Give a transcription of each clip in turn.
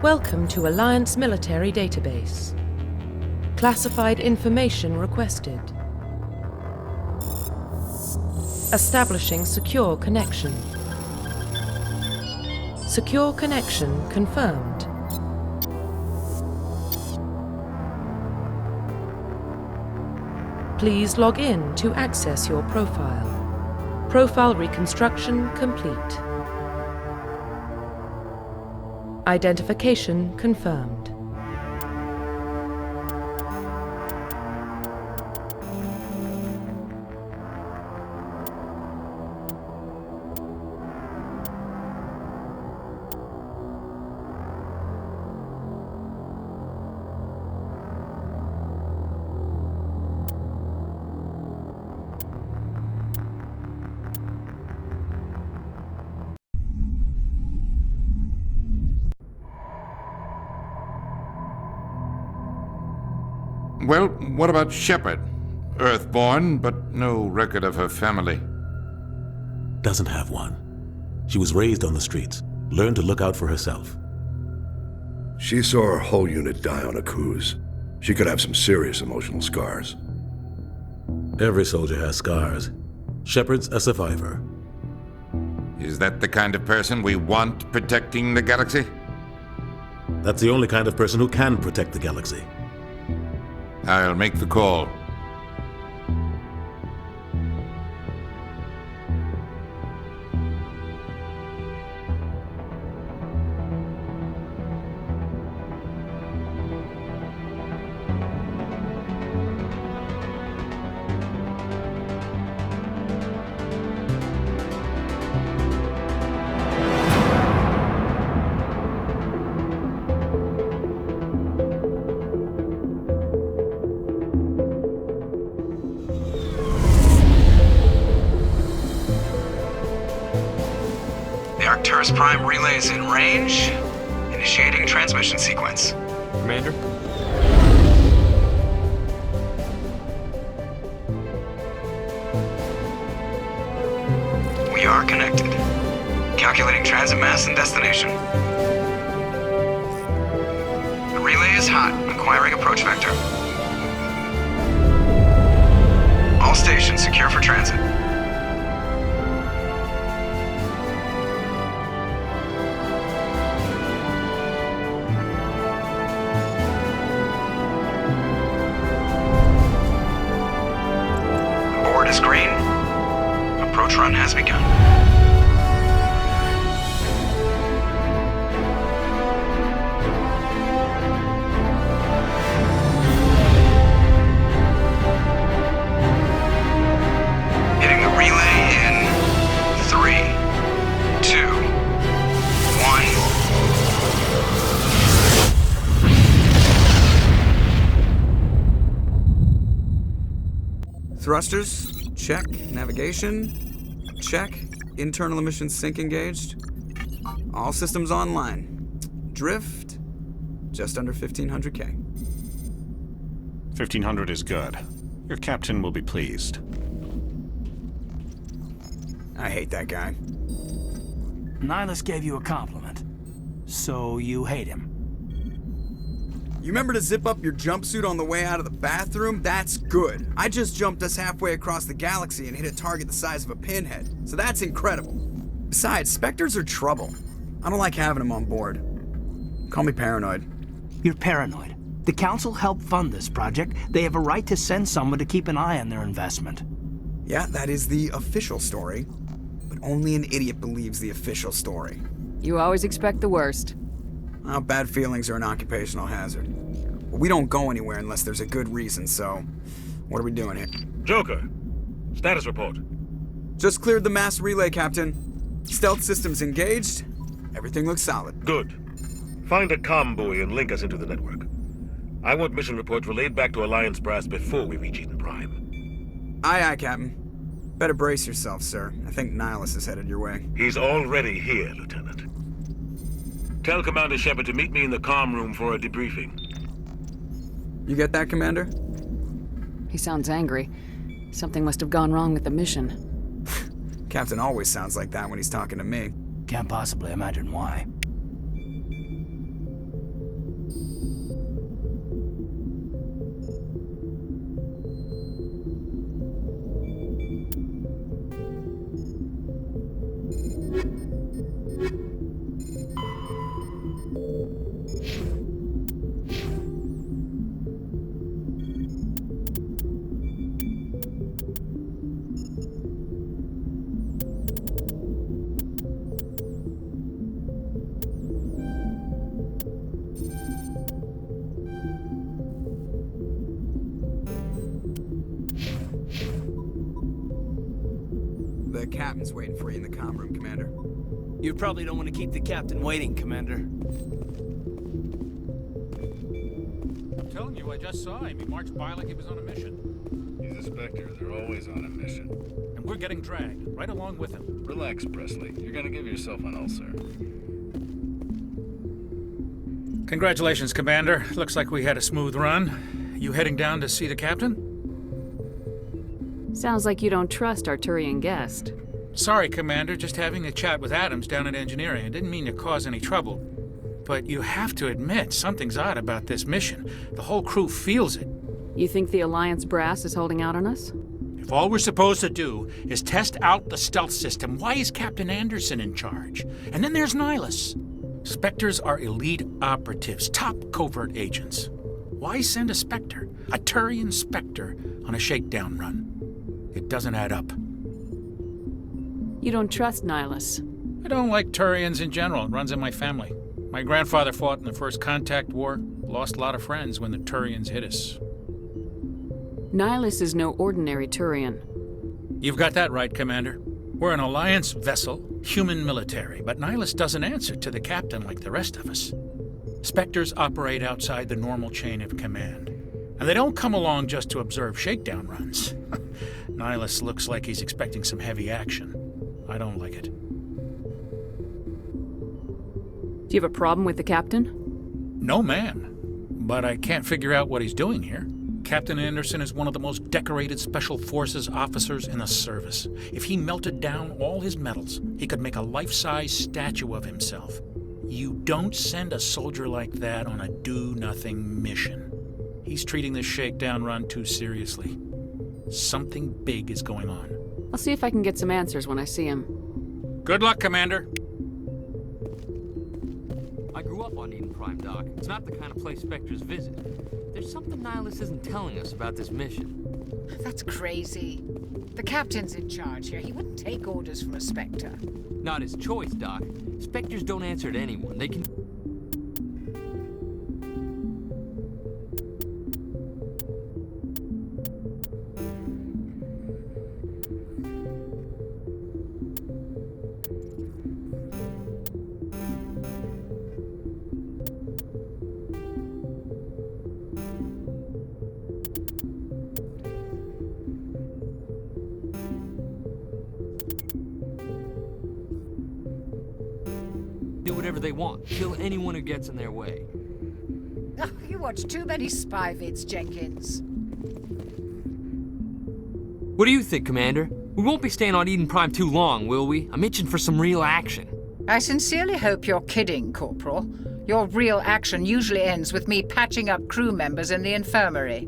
Welcome to Alliance Military Database. Classified information requested. Establishing secure connection. Secure connection confirmed. Please log in to access your profile. Profile reconstruction complete. Identification confirmed. Well, what about Shepard? Earthborn, but no record of her family. Doesn't have one. She was raised on the streets, learned to look out for herself. She saw her whole unit die on a cruise. She could have some serious emotional scars. Every soldier has scars. Shepard's a survivor. Is that the kind of person we want protecting the galaxy? That's the only kind of person who can protect the galaxy. I'll make the call. Prime relays in range. Initiating transmission sequence. Commander? We are connected. Calculating transit mass and destination. The relay is hot. Acquiring approach vector. All stations secure for transit. Is green. Approach run has begun. Hitting the relay in 3, 2, 1. Thrusters. Check. Navigation. Check. Internal emissions sync engaged. All systems online. Drift. Just under 1,500K. 1,500 is good. Your captain will be pleased. I hate that guy. Nihilus gave you a compliment. So you hate him. You remember to zip up your jumpsuit on the way out of the bathroom? That's good. I just jumped us halfway across the galaxy and hit a target the size of a pinhead, so that's incredible. Besides, Spectres are trouble. I don't like having them on board. Call me paranoid. You're paranoid. The Council helped fund this project. They have a right to send someone to keep an eye on their investment. Yeah, that is the official story. But only an idiot believes the official story. You always expect the worst. Well, bad feelings are an occupational hazard. But we don't go anywhere unless there's a good reason, so what are we doing here? Joker, status report. Just cleared the mass relay, Captain. Stealth systems engaged. Everything looks solid. Good. Find a comm buoy and link us into the network. I want mission reports relayed back to Alliance Brass before we reach Eden Prime. Aye, aye, Captain. Better brace yourself, sir. I think Nihilus is headed your way. He's already here, Lieutenant. Tell Commander Shepard to meet me in the comm room for a debriefing. You get that, Commander? He sounds angry. Something must have gone wrong with the mission. Captain always sounds like that when he's talking to me. Can't possibly imagine why. captain's waiting for you in the comm room, Commander. You probably don't want to keep the captain waiting, Commander. I'm telling you, I just saw him. He marched by like he was on a mission. He's a Spectre. They're always on a mission. And we're getting dragged, right along with him. Relax, Presley. You're gonna give yourself an ulcer. Congratulations, Commander. Looks like we had a smooth run. You heading down to see the captain? Sounds like you don't trust our Turian guest. Sorry, Commander. Just having a chat with Adams down at engineering. I didn't mean to cause any trouble. But you have to admit, something's odd about this mission. The whole crew feels it. You think the Alliance brass is holding out on us? If all we're supposed to do is test out the stealth system, why is Captain Anderson in charge? And then there's Nihilus. Spectres are elite operatives, top covert agents. Why send a Spectre, a Turian Spectre, on a shakedown run? It doesn't add up. You don't trust Nihilus? I don't like Turians in general. It runs in my family. My grandfather fought in the First Contact War, lost a lot of friends when the Turians hit us. Nihilus is no ordinary Turian. You've got that right, Commander. We're an Alliance vessel, human military, but Nihilus doesn't answer to the captain like the rest of us. Spectres operate outside the normal chain of command, and they don't come along just to observe shakedown runs. Nihilus looks like he's expecting some heavy action. I don't like it. Do you have a problem with the captain? No, ma'am. But I can't figure out what he's doing here. Captain Anderson is one of the most decorated Special Forces officers in the service. If he melted down all his medals, he could make a life-size statue of himself. You don't send a soldier like that on a do-nothing mission. He's treating this shakedown run too seriously. Something big is going on. I'll see if I can get some answers when I see him. Good luck, Commander. I grew up on Eden Prime, Doc. It's not the kind of place Spectres visit. There's something Nihilus isn't telling us about this mission. That's crazy. The captain's in charge here. He wouldn't take orders from a Spectre. Not his choice, Doc. Spectres don't answer to anyone. They can... do whatever they want. Kill anyone who gets in their way. Oh, you watch too many spy vids, Jenkins. What do you think, Commander? We won't be staying on Eden Prime too long, will we? I'm itching for some real action. I sincerely hope you're kidding, Corporal. Your real action usually ends with me patching up crew members in the infirmary.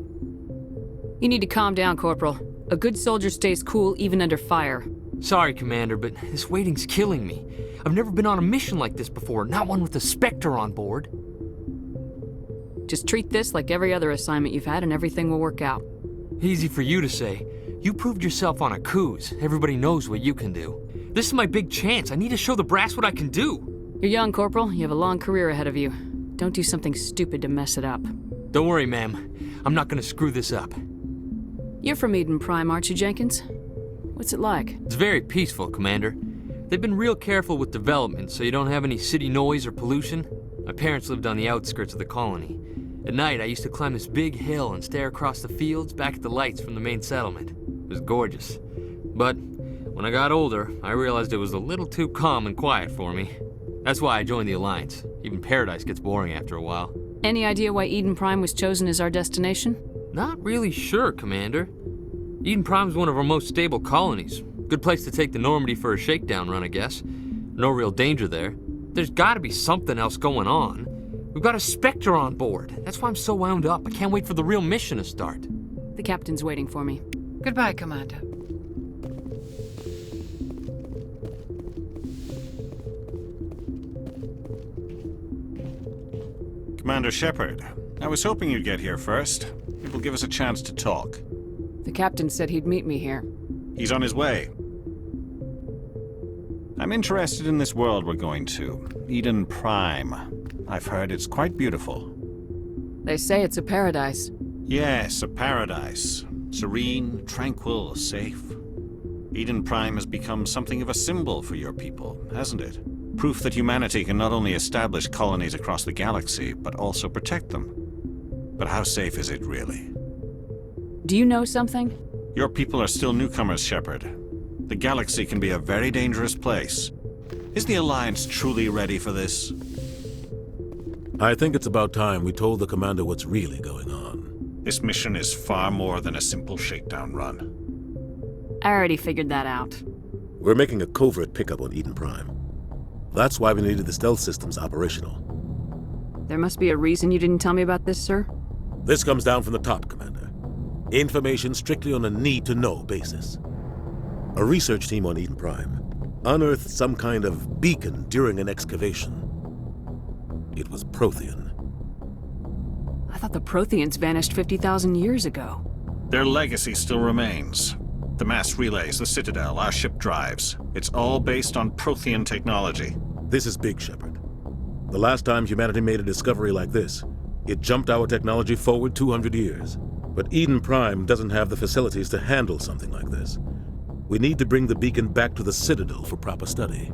You need to calm down, Corporal. A good soldier stays cool even under fire. Sorry, Commander, but this waiting's killing me. I've never been on a mission like this before, not one with a Spectre on board. Just treat this like every other assignment you've had and everything will work out. Easy for you to say. You proved yourself on a cruise. Everybody knows what you can do. This is my big chance. I need to show the brass what I can do. You're young, Corporal. You have a long career ahead of you. Don't do something stupid to mess it up. Don't worry, ma'am. I'm not gonna screw this up. You're from Eden Prime, aren't you, Jenkins? What's it like? It's very peaceful, Commander. They've been real careful with development, so you don't have any city noise or pollution. My parents lived on the outskirts of the colony. At night, I used to climb this big hill and stare across the fields back at the lights from the main settlement. It was gorgeous. But when I got older, I realized it was a little too calm and quiet for me. That's why I joined the Alliance. Even Paradise gets boring after a while. Any idea why Eden Prime was chosen as our destination? Not really sure, Commander. Eden Prime's one of our most stable colonies. Good place to take the Normandy for a shakedown run, I guess. No real danger there. There's gotta be something else going on. We've got a Spectre on board. That's why I'm so wound up. I can't wait for the real mission to start. The captain's waiting for me. Goodbye, Commander. Commander Shepard, I was hoping you'd get here first. It will give us a chance to talk. The captain said he'd meet me here. He's on his way. I'm interested in this world we're going to, Eden Prime. I've heard it's quite beautiful. They say it's a paradise. Yes, a paradise. Serene, tranquil, safe. Eden Prime has become something of a symbol for your people, hasn't it? Proof that humanity can not only establish colonies across the galaxy, but also protect them. But how safe is it, really? Do you know something? Your people are still newcomers, Shepard. The galaxy can be a very dangerous place. Is the Alliance truly ready for this? I think it's about time we told the commander what's really going on. This mission is far more than a simple shakedown run. I already figured that out. We're making a covert pickup on Eden Prime. That's why we needed the stealth systems operational. There must be a reason you didn't tell me about this, sir? This comes down from the top, Commander. Information strictly on a need-to-know basis. A research team on Eden Prime unearthed some kind of beacon during an excavation. It was Prothean. I thought the Protheans vanished 50,000 years ago. Their legacy still remains. The mass relays, the Citadel, our ship drives. It's all based on Prothean technology. This is big, Shepard. The last time humanity made a discovery like this, it jumped our technology forward 200 years. But Eden Prime doesn't have the facilities to handle something like this. We need to bring the beacon back to the Citadel for proper study.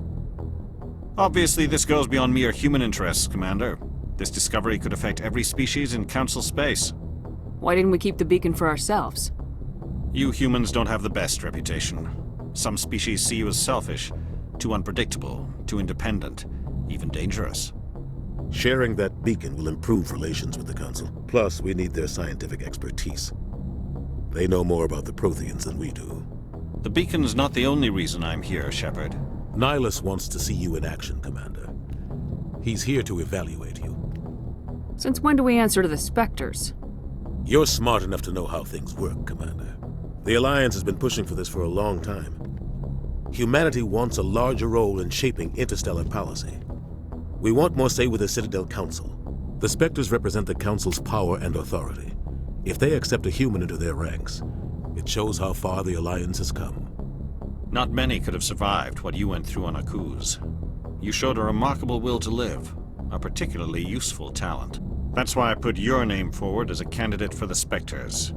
Obviously, this goes beyond mere human interests, Commander. This discovery could affect every species in Council space. Why didn't we keep the beacon for ourselves? You humans don't have the best reputation. Some species see you as selfish, too unpredictable, too independent, even dangerous. Sharing that beacon will improve relations with the Council. Plus, we need their scientific expertise. They know more about the Protheans than we do. The beacon's not the only reason I'm here, Shepard. Nihilus wants to see you in action, Commander. He's here to evaluate you. Since when do we answer to the Spectres? You're smart enough to know how things work, Commander. The Alliance has been pushing for this for a long time. Humanity wants a larger role in shaping interstellar policy. We want more say with the Citadel Council. The Spectres represent the Council's power and authority. If they accept a human into their ranks, it shows how far the Alliance has come. Not many could have survived what you went through on Akuz. You showed a remarkable will to live, a particularly useful talent. That's why I put your name forward as a candidate for the Spectres.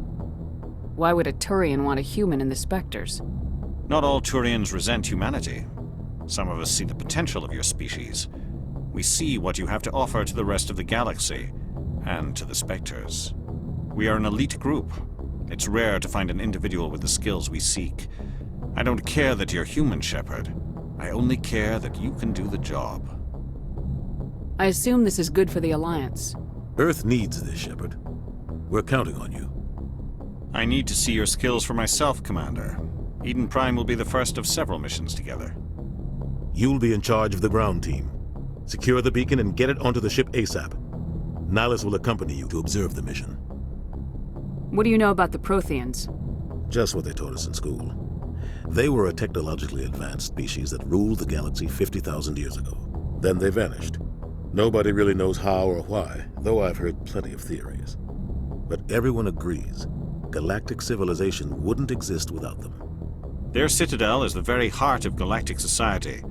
Why would a Turian want a human in the Spectres? Not all Turians resent humanity. Some of us see the potential of your species. We see what you have to offer to the rest of the galaxy, and to the Spectres. We are an elite group. It's rare to find an individual with the skills we seek. I don't care that you're human, Shepard. I only care that you can do the job. I assume this is good for the Alliance. Earth needs this, Shepard. We're counting on you. I need to see your skills for myself, Commander. Eden Prime will be the first of several missions together. You'll be in charge of the ground team. Secure the beacon and get it onto the ship ASAP. Nihilus will accompany you to observe the mission. What do you know about the Protheans? Just what they taught us in school. They were a technologically advanced species that ruled the galaxy 50,000 years ago. Then they vanished. Nobody really knows how or why, though I've heard plenty of theories. But everyone agrees, galactic civilization wouldn't exist without them. Their citadel is the very heart of galactic society,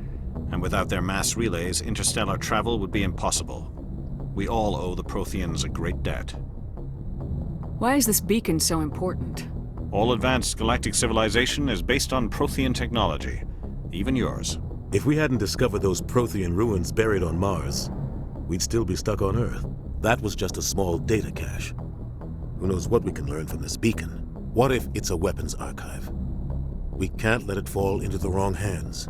and without their mass relays, interstellar travel would be impossible. We all owe the Protheans a great debt. Why is this beacon so important? All advanced galactic civilization is based on Prothean technology, even yours. If we hadn't discovered those Prothean ruins buried on Mars, we'd still be stuck on Earth. That was just a small data cache. Who knows what we can learn from this beacon? What if it's a weapons archive? We can't let it fall into the wrong hands.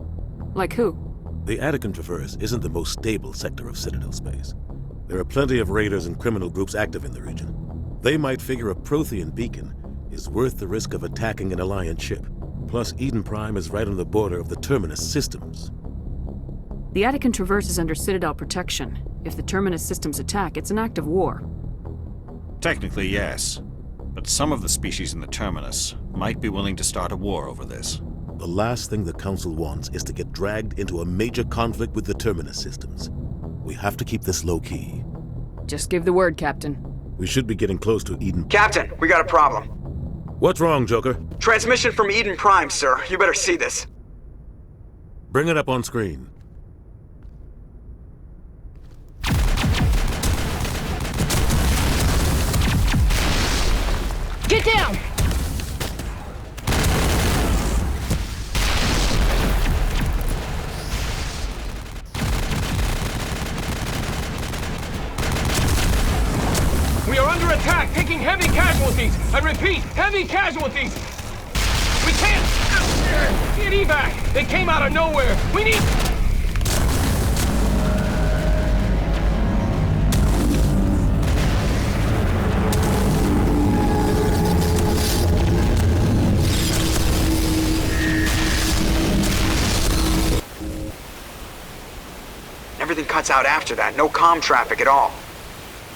Like who? The Attican Traverse isn't the most stable sector of Citadel space. There are plenty of raiders and criminal groups active in the region. They might figure a Prothean beacon is worth the risk of attacking an Alliance ship. Plus, Eden Prime is right on the border of the Terminus systems. The Attican Traverse is under Citadel protection. If the Terminus systems attack, it's an act of war. Technically, yes. But some of the species in the Terminus might be willing to start a war over this. The last thing the Council wants is to get dragged into a major conflict with the Terminus systems. We have to keep this low-key. Just give the word, Captain. We should be getting close to Eden. Captain, we got a problem. What's wrong, Joker? Transmission from Eden Prime, sir. You better see this. Bring it up on screen. Get down! under attack, taking heavy casualties. I repeat, heavy casualties. We can't get evac. They came out of nowhere. We need... Everything cuts out after that. No comm traffic at all.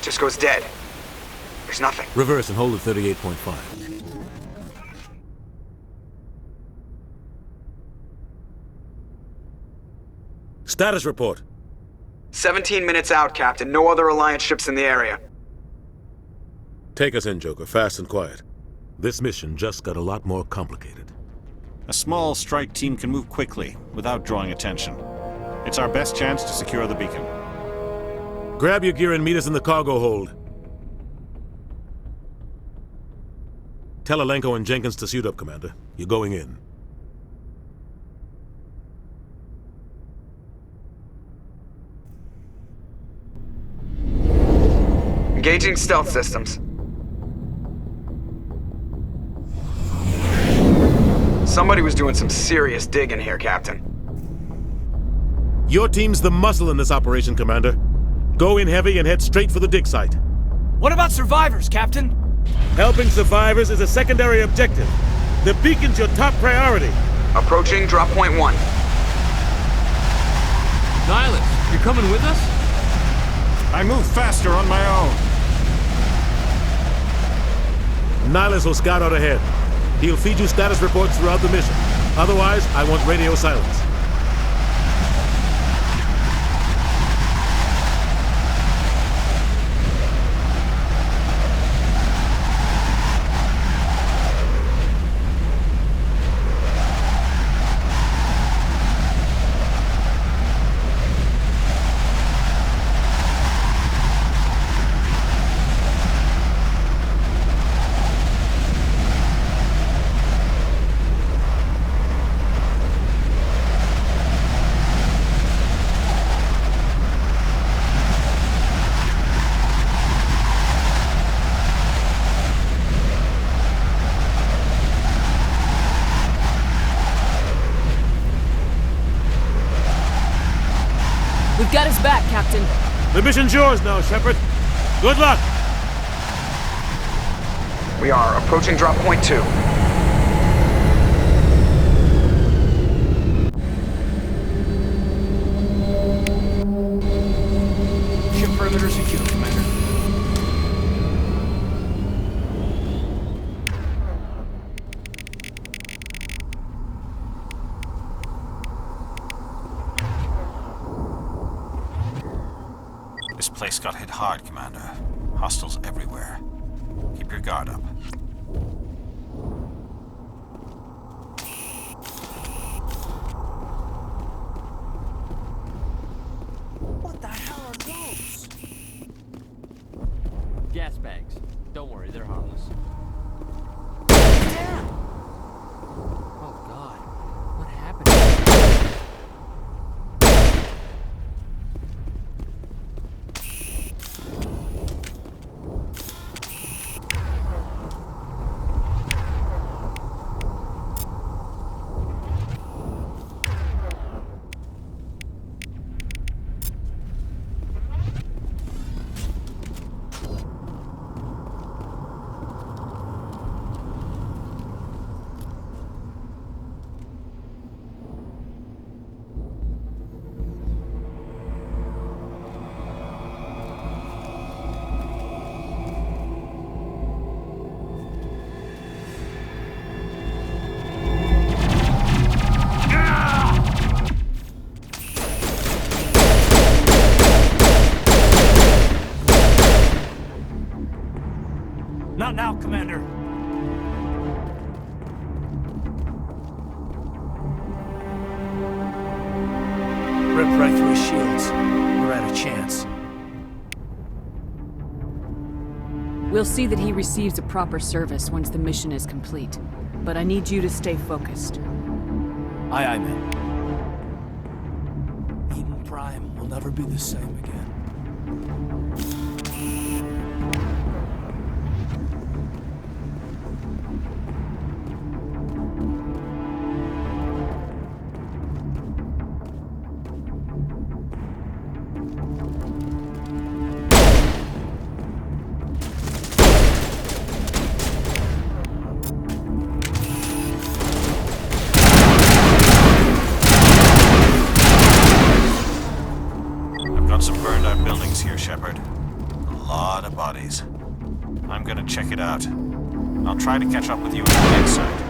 Just goes dead. There's nothing. Reverse and hold at 38.5. Status report. 17 minutes out, Captain. No other Alliance ships in the area. Take us in, Joker, fast and quiet. This mission just got a lot more complicated. A small strike team can move quickly, without drawing attention. It's our best chance to secure the beacon. Grab your gear and meet us in the cargo hold. Tell Alenko and Jenkins to suit up, Commander. You're going in. Engaging stealth systems. Somebody was doing some serious digging here, Captain. Your team's the muscle in this operation, Commander. Go in heavy and head straight for the dig site. What about survivors, Captain? Helping survivors is a secondary objective. The beacon's your top priority. Approaching drop point 1. Nihilus, you're coming with us? I move faster on my own. Nihilus will scout out ahead. He'll feed you status reports throughout the mission. Otherwise, I want radio silence. We've got his back, Captain. The mission's yours now, Shepard. Good luck! We are approaching drop point 2. Ship perimeter secure, Commander. This place got hit hard, Commander. Hostiles everywhere. Keep your guard up. What the hell are those? Gas bags. Don't worry, they're harmless. Damn! Oh God, what happened? Not now, Commander. Ripped right through his shields. We're out of chance. We'll see that he receives a proper service once the mission is complete. But I need you to stay focused. Aye, aye, man. Eden Prime will never be the same again. Lots of burned out buildings here, Shepard. A lot of bodies. I'm gonna check it out. I'll try to catch up with you at the next site.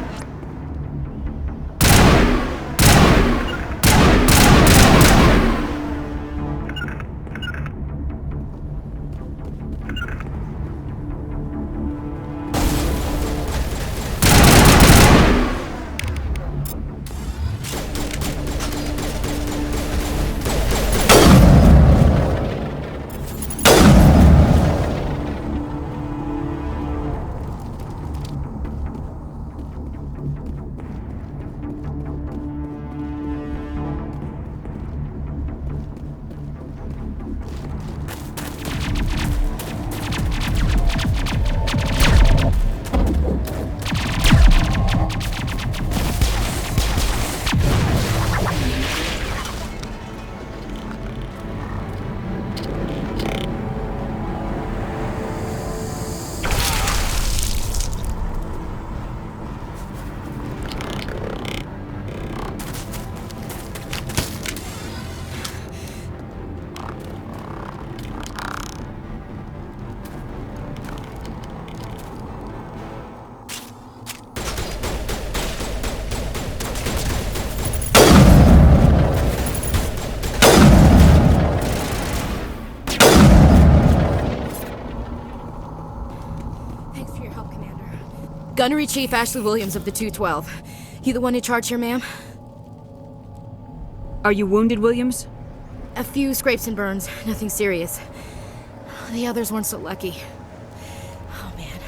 Gunnery Chief Ashley Williams of the 212. You the one in charge here, ma'am? Are you wounded, Williams? A few scrapes and burns, nothing serious. The others weren't so lucky. Oh man.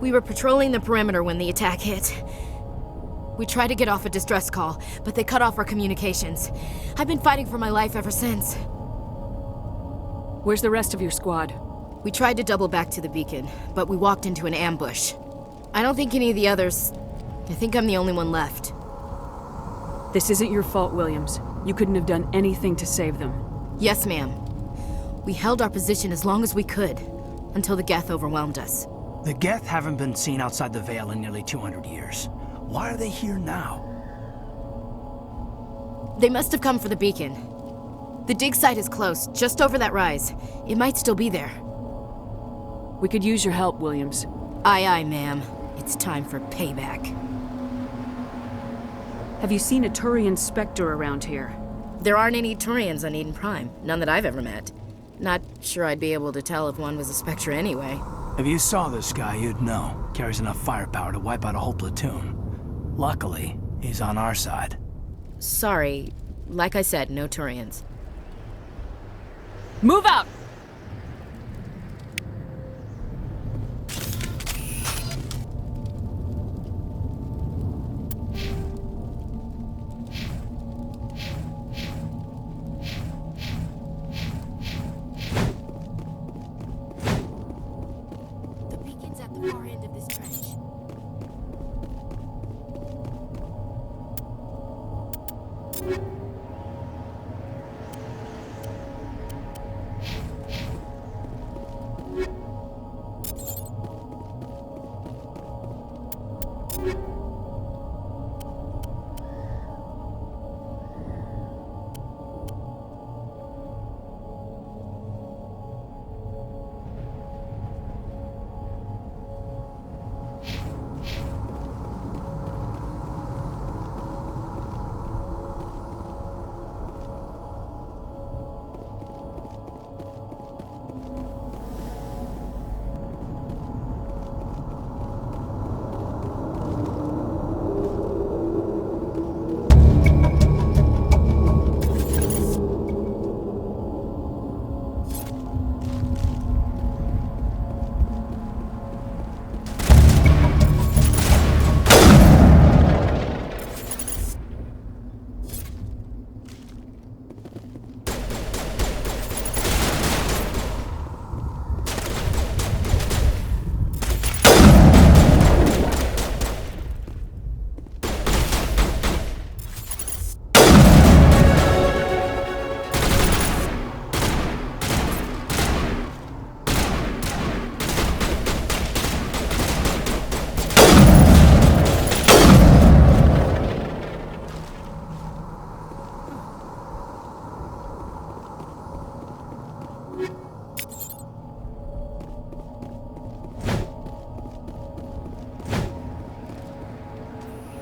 We were patrolling the perimeter when the attack hit. We tried to get off a distress call, but they cut off our communications. I've been fighting for my life ever since. Where's the rest of your squad? We tried to double back to the beacon, but we walked into an ambush. I don't think any of the others... I think I'm the only one left. This isn't your fault, Williams. You couldn't have done anything to save them. Yes, ma'am. We held our position as long as we could, until the Geth overwhelmed us. The Geth haven't been seen outside the Veil in nearly 200 years. Why are they here now? They must have come for the beacon. The dig site is close, just over that rise. It might still be there. We could use your help, Williams. Aye, aye, ma'am. It's time for payback. Have you seen a Turian Spectre around here? There aren't any Turians on Eden Prime. None that I've ever met. Not sure I'd be able to tell if one was a Spectre anyway. If you saw this guy, you'd know. Carries enough firepower to wipe out a whole platoon. Luckily, he's on our side. Sorry. Like I said, no Turians. Move out! Far end of this trench.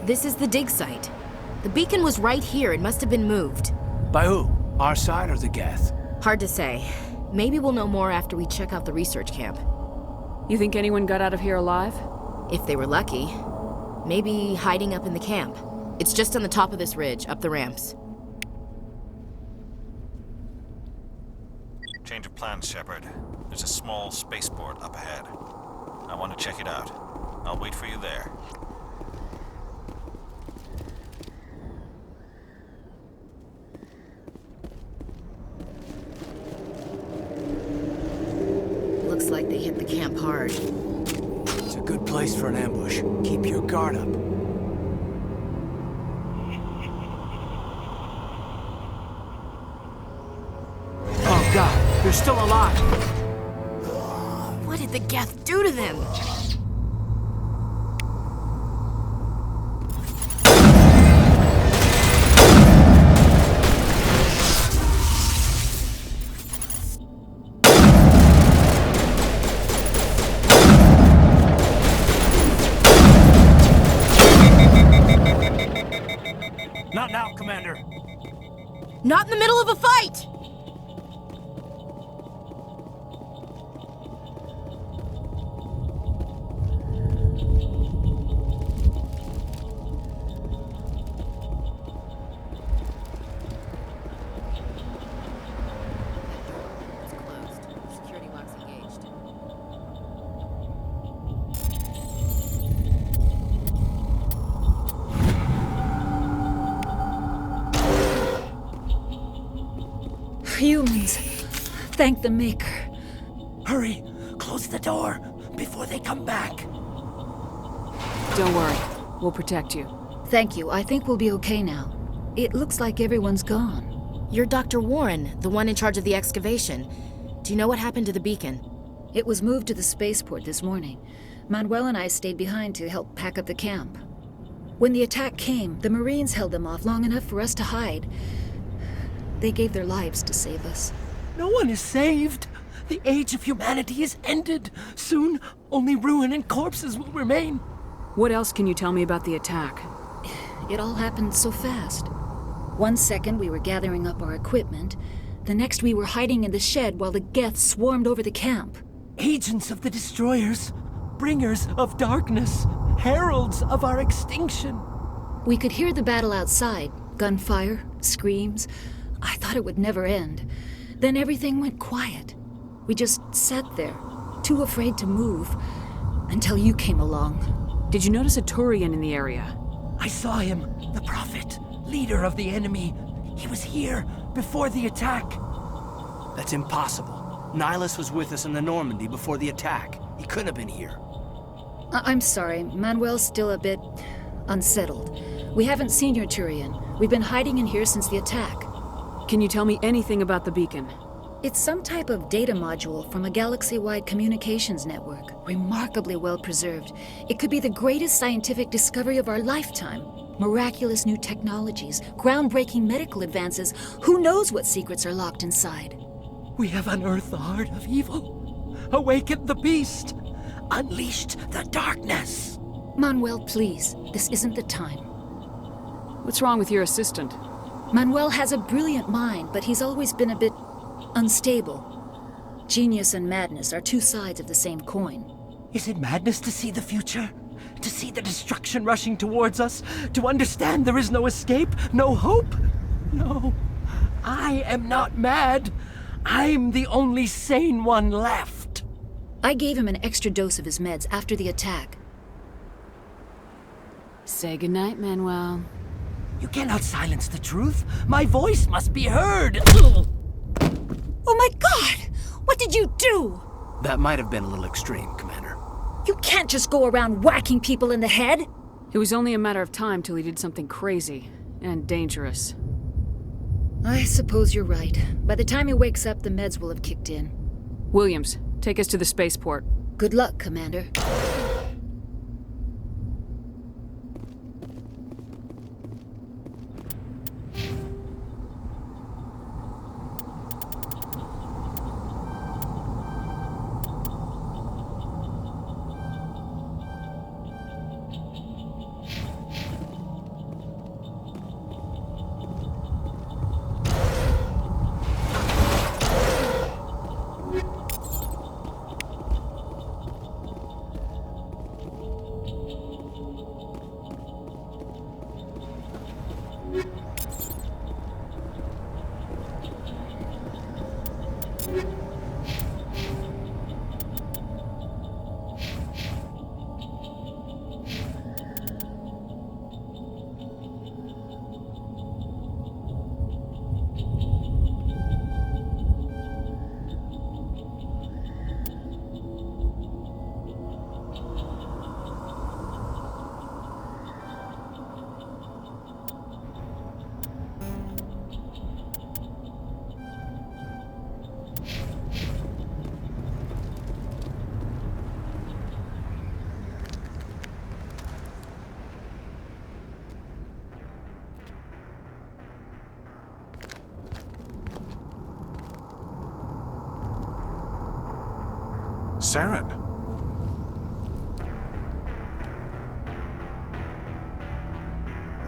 This is the dig site. The beacon was right here. It must have been moved. By who? Our side or the Geth? Hard to say. Maybe we'll know more after we check out the research camp. You think anyone got out of here alive? If they were lucky. Maybe hiding up in the camp. It's just on the top of this ridge, up the ramps. Change of plans, Shepard. There's a small spaceport up ahead. I want to check it out. I'll wait for you there. Looks like they hit the camp hard. It's a good place for an ambush. Keep your guard up. Oh god, they're still alive! What did the Geth do to them? Not now, Commander. Not in the middle of a fight! It's closed. Security lock's engaged. Humans. Thank the Maker. Hurry! Close the door before they come back. Don't worry. We'll protect you. Thank you. I think we'll be okay now. It looks like everyone's gone. You're Dr. Warren, the one in charge of the excavation. Do you know what happened to the beacon? It was moved to the spaceport this morning. Manuel and I stayed behind to help pack up the camp. When the attack came, the Marines held them off long enough for us to hide. They gave their lives to save us. No one is saved. The age of humanity is ended. Soon, only ruin and corpses will remain. What else can you tell me about the attack? It all happened so fast. 1 second we were gathering up our equipment. The next we were hiding in the shed while the Geth swarmed over the camp. Agents of the destroyers. Bringers of darkness. Heralds of our extinction. We could hear the battle outside. Gunfire, screams. I thought it would never end. Then everything went quiet. We just sat there, too afraid to move, until you came along. Did you notice a Turian in the area? I saw him, the Prophet, leader of the enemy. He was here before the attack. That's impossible. Nihilus was with us in the Normandy before the attack. He couldn't have been here. I'm sorry, Manuel's still a bit unsettled. We haven't seen your Turian. We've been hiding in here since the attack. Can you tell me anything about the beacon? It's some type of data module from a galaxy-wide communications network, remarkably well preserved. It could be the greatest scientific discovery of our lifetime. Miraculous new technologies, groundbreaking medical advances. Who knows what secrets are locked inside? We have unearthed the heart of evil, awakened the beast, unleashed the darkness. Manuel, please, this isn't the time. What's wrong with your assistant? Manuel has a brilliant mind, but he's always been a bit unstable. Genius and madness are two sides of the same coin. Is it madness to see the future? To see the destruction rushing towards us? To understand there is no escape? No hope? No. I am not mad. I'm the only sane one left. I gave him an extra dose of his meds after the attack. Say goodnight, Manuel. You cannot silence the truth. My voice must be heard. Oh my God! What did you do? That might have been a little extreme, Commander. You can't just go around whacking people in the head. It was only a matter of time till he did something crazy and dangerous. I suppose you're right. By the time he wakes up, the meds will have kicked in. Williams, take us to the spaceport. Good luck, Commander. Saren.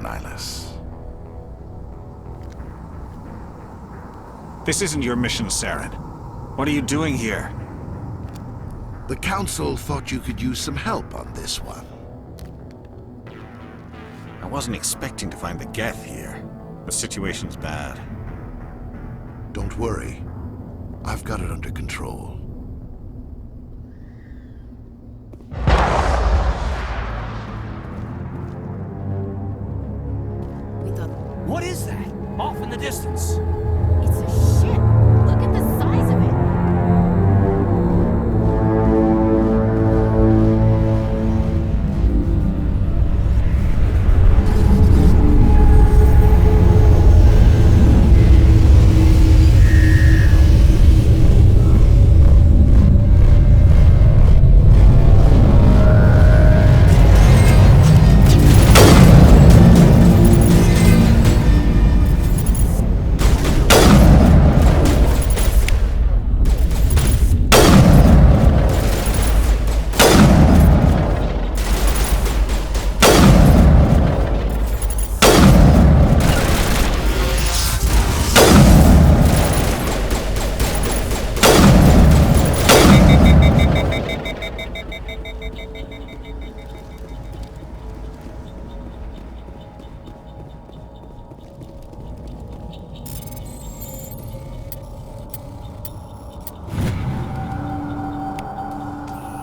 Nihilus. This isn't your mission, Saren. What are you doing here? The Council thought you could use some help on this one. I wasn't expecting to find the Geth here. The situation's bad. Don't worry. I've got it under control. What is that? Off in the distance. It's a ship. Look at the size of it.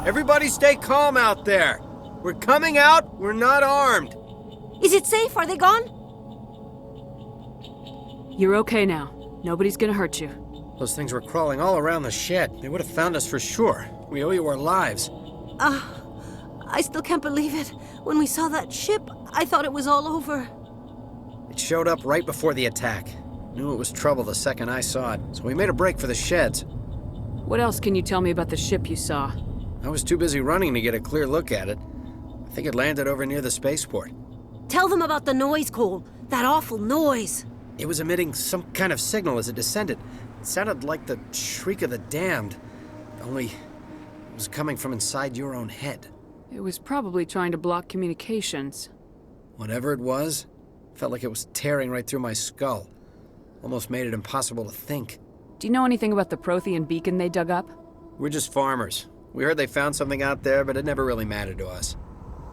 Everybody stay calm out there. We're coming out. We're not armed. Is it safe? Are they gone? You're okay now. Nobody's gonna hurt you. Those things were crawling all around the shed. They would have found us for sure. We owe you our lives. I still can't believe it. When we saw that ship, I thought it was all over. It showed up right before the attack. Knew it was trouble the second I saw it, so we made a break for the sheds. What else can you tell me about the ship you saw? I was too busy running to get a clear look at it. I think it landed over near the spaceport. Tell them about the noise, Cole. That awful noise. It was emitting some kind of signal as it descended. It sounded like the shriek of the damned, only it was coming from inside your own head. It was probably trying to block communications. Whatever it was, felt like it was tearing right through my skull. Almost made it impossible to think. Do you know anything about the Prothean beacon they dug up? We're just farmers. We heard they found something out there, but it never really mattered to us.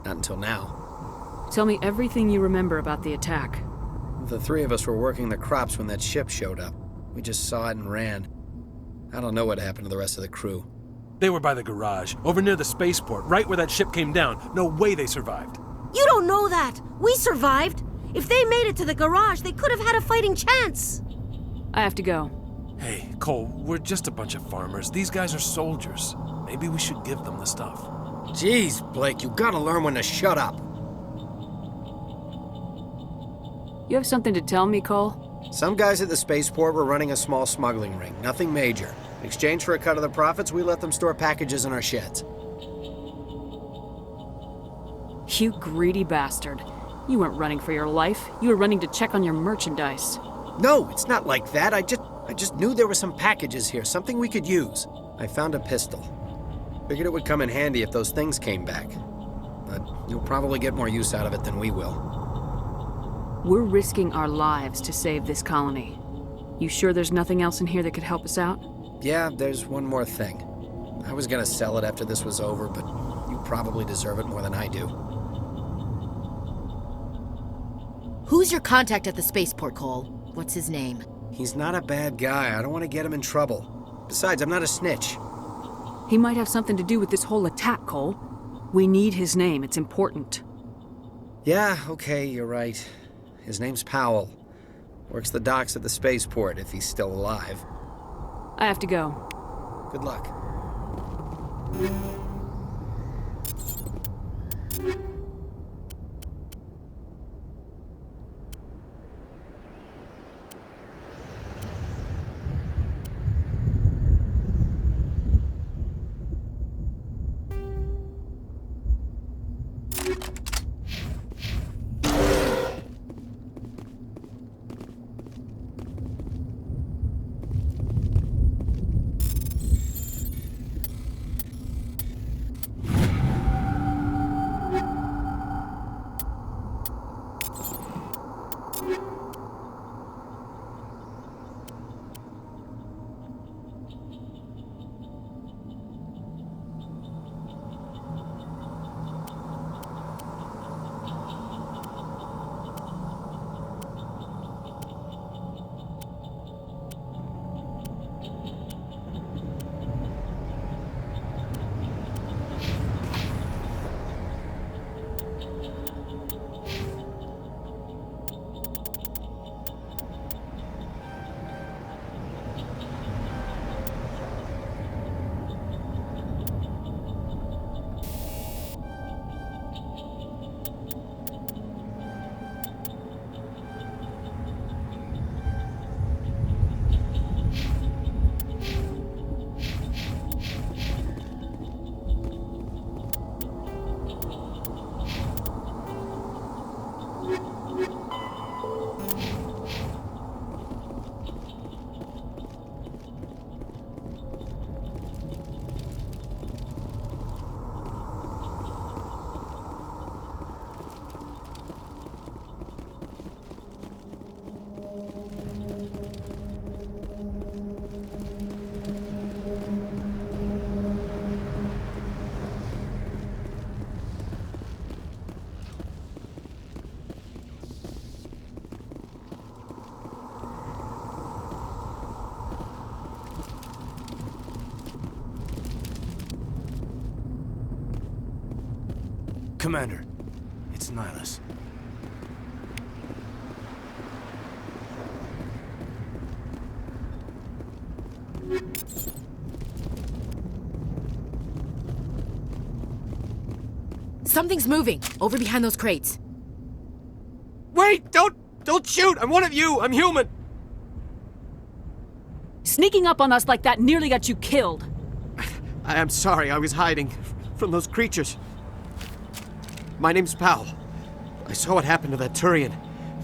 Not until now. Tell me everything you remember about the attack. The three of us were working the crops when that ship showed up. We just saw it and ran. I don't know what happened to the rest of the crew. They were by the garage, over near the spaceport, right where that ship came down. No way they survived. You don't know that. We survived. If they made it to the garage, they could have had a fighting chance. I have to go. Hey, Cole, we're just a bunch of farmers. These guys are soldiers. Maybe we should give them the stuff. Jeez, Blake, you gotta learn when to shut up. You have something to tell me, Cole? Some guys at the spaceport were running a small smuggling ring, nothing major. In exchange for a cut of the profits, we let them store packages in our sheds. You greedy bastard. You weren't running for your life. You were running to check on your merchandise. No, it's not like that. I just knew there were some packages here, something we could use. I found a pistol. Figured it would come in handy if those things came back. But you'll probably get more use out of it than we will. We're risking our lives to save this colony. You sure there's nothing else in here that could help us out? Yeah, there's one more thing. I was gonna sell it after this was over, but you probably deserve it more than I do. Who's your contact at the spaceport, Cole? What's his name? He's not a bad guy. I don't want to get him in trouble. Besides, I'm not a snitch. He might have something to do with this whole attack, Cole. We need his name. It's important. Yeah, okay, you're right. His name's Powell. Works the docks at the spaceport, if he's still alive. I have to go. Good luck. Commander, it's Nihilus. Something's moving, over behind those crates. Wait! Don't shoot! I'm one of you! I'm human! Sneaking up on us like that nearly got you killed. I'm sorry, I was hiding from those creatures. My name's Powell. I saw what happened to that Turian.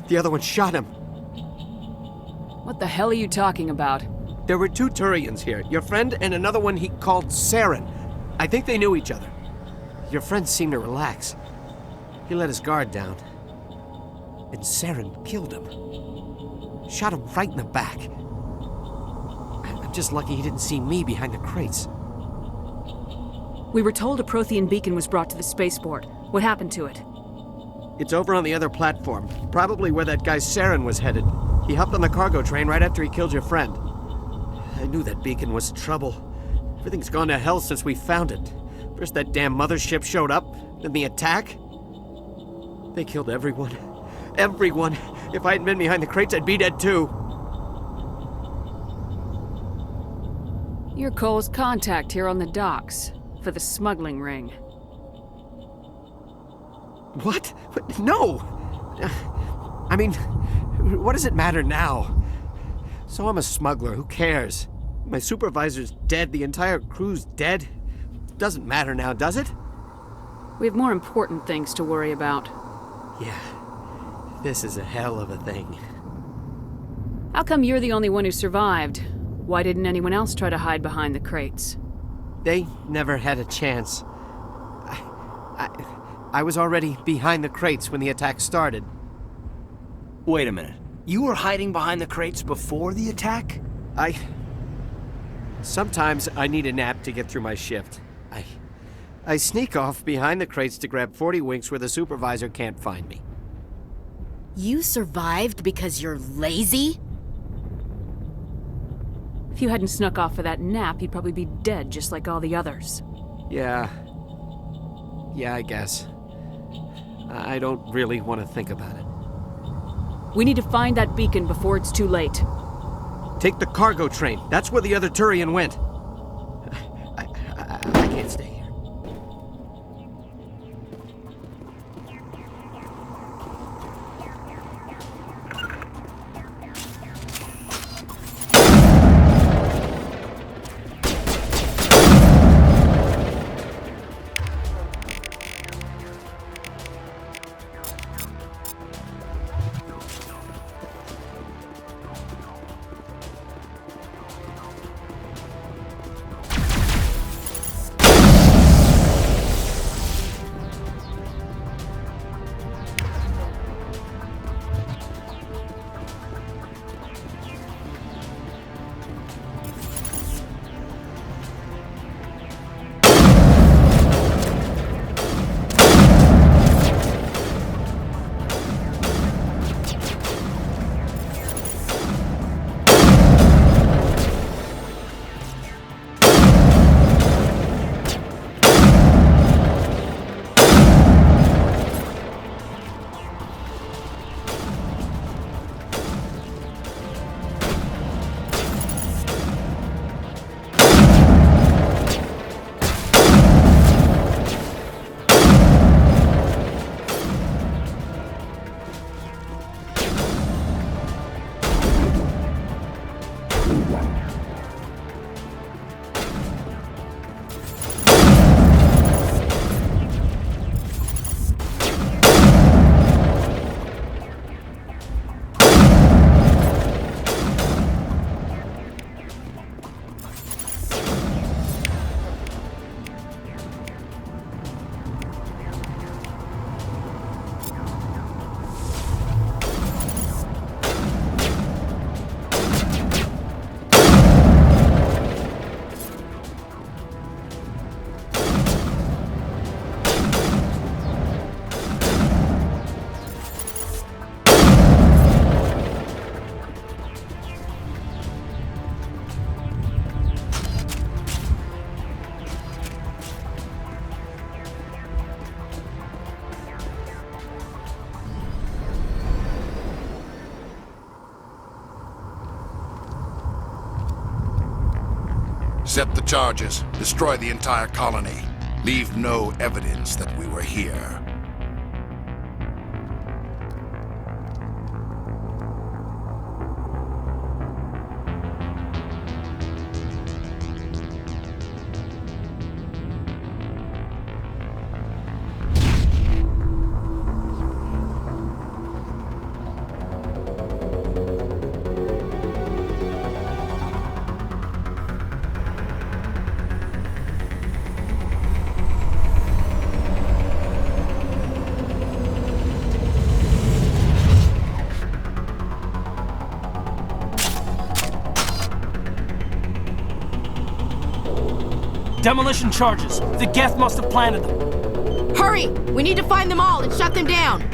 The other one shot him. What the hell are you talking about? There were two Turians here. Your friend and another one he called Saren. I think they knew each other. Your friend seemed to relax. He let his guard down. And Saren killed him. Shot him right in the back. I'm just lucky he didn't see me behind the crates. We were told a Prothean beacon was brought to the spaceport. What happened to it? It's over on the other platform. Probably where that guy Saren was headed. He hopped on the cargo train right after he killed your friend. I knew that beacon was trouble. Everything's gone to hell since we found it. First that damn mothership showed up, then the attack. They killed everyone. Everyone. If I hadn't been behind the crates, I'd be dead too. You're Cole's contact here on the docks for the smuggling ring. What? No! I mean, what does it matter now? So I'm a smuggler, who cares? My supervisor's dead, the entire crew's dead. Doesn't matter now, does it? We have more important things to worry about. Yeah, this is a hell of a thing. How come you're the only one who survived? Why didn't anyone else try to hide behind the crates? They never had a chance. I was already behind the crates when the attack started. Wait a minute. You were hiding behind the crates before the attack? Sometimes I need a nap to get through my shift. I sneak off behind the crates to grab 40 winks where the supervisor can't find me. You survived because you're lazy? If you hadn't snuck off for that nap, you'd probably be dead just like all the others. Yeah. Yeah, I guess. I don't really want to think about it. We need to find that beacon before it's too late. Take the cargo train. That's where the other Turian went. I can't stay here. Set the charges. Destroy the entire colony. Leave no evidence that we were here. Demolition charges. The Geth must have planted them. Hurry! We need to find them all and shut them down!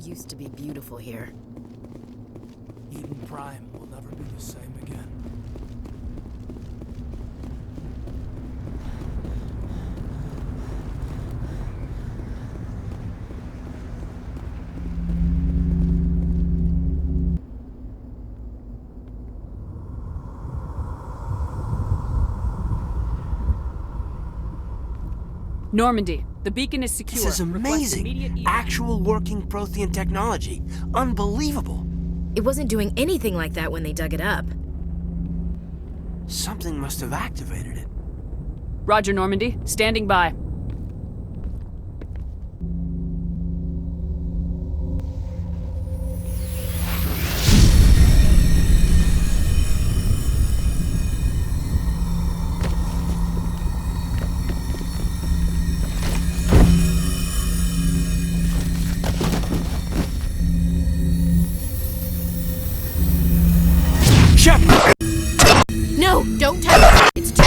Used to be beautiful here. Eden Prime will never be the same again. Normandy, the beacon is secure. This is Request immediate amazing! evac. Actual working Prothean technology. Unbelievable! It wasn't doing anything like that when they dug it up. Something must have activated it. Roger, Normandy. Standing by. No, don't touch it. It's too...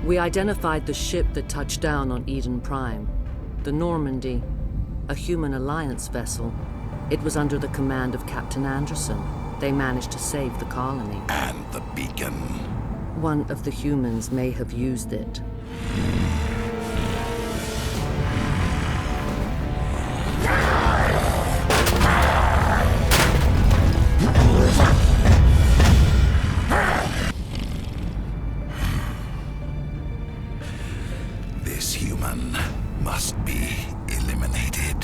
We identified the ship that touched down on Eden Prime, the Normandy, a human alliance vessel. It was under the command of Captain Anderson. They managed to save the colony. And the beacon. One of the humans may have used it. This human must be eliminated.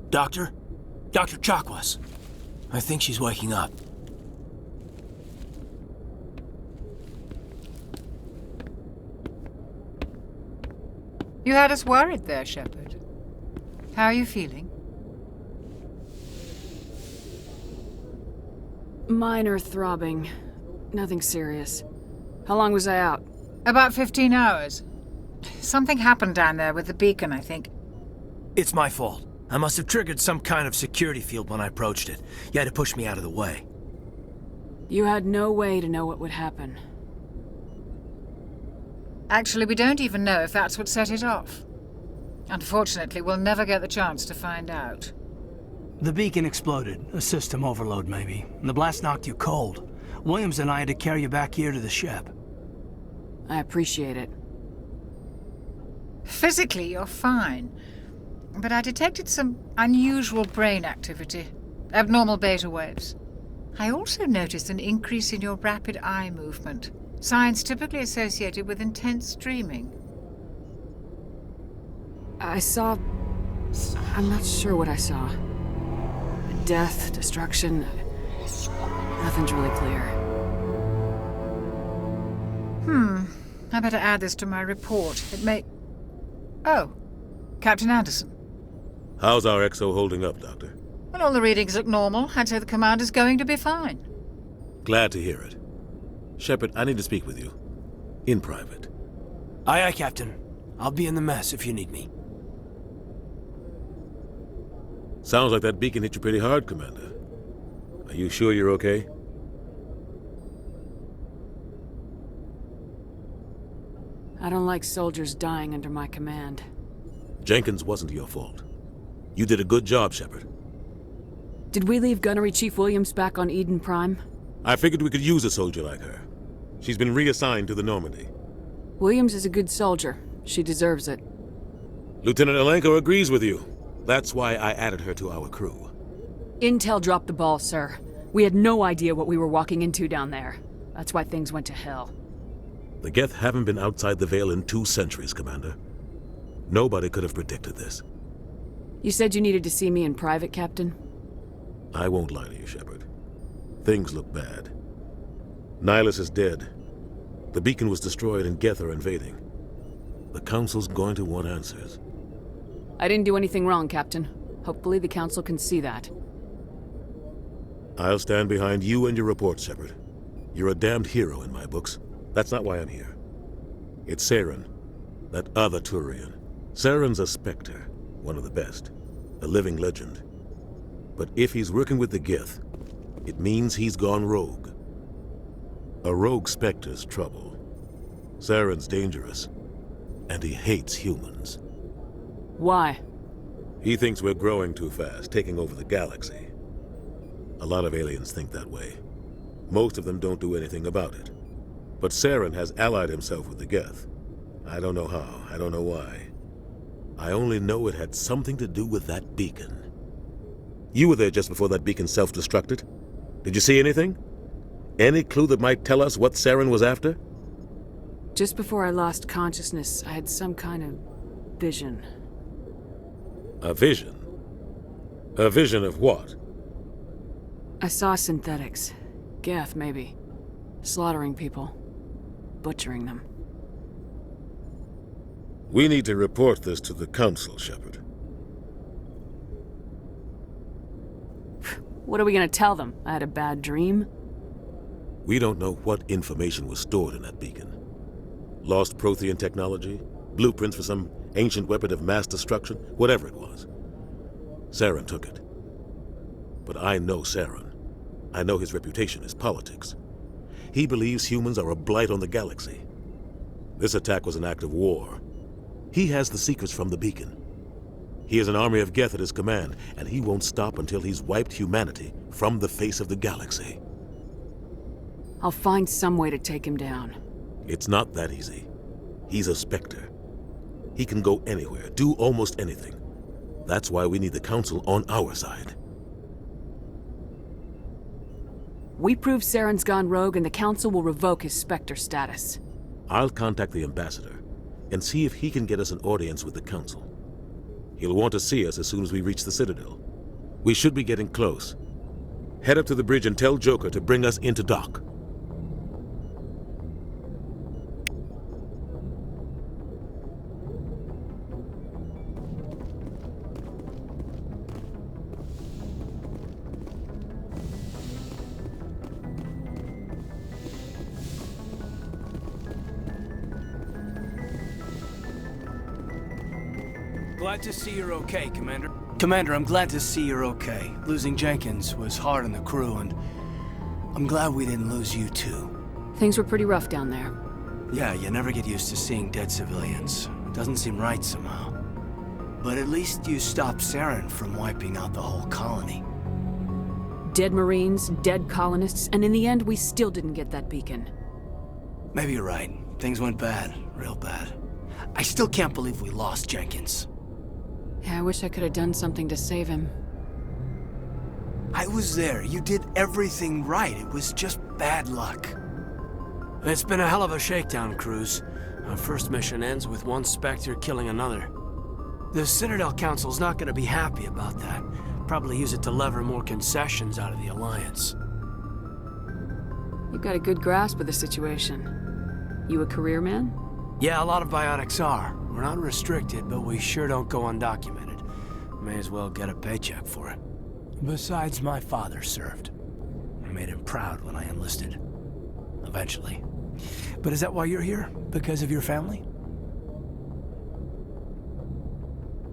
Doctor? Dr. Chakwas. I think she's waking up. You had us worried there, Shepard. How are you feeling? Minor throbbing. Nothing serious. How long was I out? About 15 hours. Something happened down there with the beacon, I think. It's my fault. I must have triggered some kind of security field when I approached it. You had to push me out of the way. You had no way to know what would happen. Actually, we don't even know if that's what set it off. Unfortunately, we'll never get the chance to find out. The beacon exploded. A system overload, maybe. And the blast knocked you cold. Williams and I had to carry you back here to the ship. I appreciate it. Physically, you're fine. But I detected some unusual brain activity. Abnormal beta waves. I also noticed an increase in your rapid eye movement. Signs typically associated with intense dreaming. I saw... I'm not sure what I saw. Death, destruction... Nothing's really clear. I better add this to my report. It may... Oh, Captain Anderson. How's our XO holding up, Doctor? Well, Well, all the readings look normal. I'd say the commander's going to be fine. Glad to hear it. Shepard, I need to speak with you. In private. Aye, aye, Captain. I'll be in the mess if you need me. Sounds like that beacon hit you pretty hard, Commander. Are you sure you're okay? I don't like soldiers dying under my command. Jenkins wasn't your fault. You did a good job, Shepard. Did we leave Gunnery Chief Williams back on Eden Prime? I figured we could use a soldier like her. She's been reassigned to the Normandy. Williams is a good soldier. She deserves it. Lieutenant Alenko agrees with you. That's why I added her to our crew. Intel dropped the ball, sir. We had no idea what we were walking into down there. That's why things went to hell. The Geth haven't been outside the Veil in 2 centuries, Commander. Nobody could have predicted this. You said you needed to see me in private, Captain? I won't lie to you, Shepard. Things look bad. Nihilus is dead. The beacon was destroyed and Geth are invading. The Council's going to want answers. I didn't do anything wrong, Captain. Hopefully the Council can see that. I'll stand behind you and your report, Shepard. You're a damned hero in my books. That's not why I'm here. It's Saren, that other Turian. Saren's a Spectre, one of the best, a living legend. But if he's working with the Geth, it means he's gone rogue. A rogue Spectre's trouble. Saren's dangerous, and he hates humans. Why? He thinks we're growing too fast, taking over the galaxy. A lot of aliens think that way. Most of them don't do anything about it. But Saren has allied himself with the Geth. I don't know how, I don't know why. I only know it had something to do with that beacon. You were there just before that beacon self-destructed. Did you see anything? Any clue that might tell us what Saren was after? Just before I lost consciousness, I had some kind of vision. A vision? A vision of what? I saw synthetics. Geth, maybe. Slaughtering people. Butchering them. We need to report this to the Council, Shepard. What are we gonna tell them? I had a bad dream? We don't know what information was stored in that beacon. Lost Prothean technology? Blueprints for some ancient weapon of mass destruction? Whatever it was. Saren took it. But I know Saren. I know his reputation is politics. He believes humans are a blight on the galaxy. This attack was an act of war. He has the secrets from the beacon. He has an army of Geth at his command, and he won't stop until he's wiped humanity from the face of the galaxy. I'll find some way to take him down. It's not that easy. He's a Spectre. He can go anywhere, do almost anything. That's why we need the Council on our side. We prove Saren's gone rogue and the Council will revoke his Spectre status. I'll contact the Ambassador and see if he can get us an audience with the Council. He'll want to see us as soon as we reach the Citadel. We should be getting close. Head up to the bridge and tell Joker to bring us into dock. Glad to see you're okay, Commander. Commander, I'm glad to see you're okay. Losing Jenkins was hard on the crew, and I'm glad we didn't lose you too. Things were pretty rough down there. Yeah, you never get used to seeing dead civilians. It doesn't seem right somehow. But at least you stopped Saren from wiping out the whole colony. Dead Marines, dead colonists, and in the end, we still didn't get that beacon. Maybe you're right. Things went bad, real bad. I still can't believe we lost Jenkins. Yeah, I wish I could have done something to save him. I was there. You did everything right. It was just bad luck. It's been a hell of a shakedown, Cruz. Our first mission ends with one Spectre killing another. The Citadel Council's not going to be happy about that. Probably use it to lever more concessions out of the Alliance. You've got a good grasp of the situation. You a career man? Yeah, a lot of biotics are. We're not restricted, but we sure don't go undocumented. May as well get a paycheck for it. Besides, my father served. I made him proud when I enlisted. Eventually. But is that why you're here? Because of your family?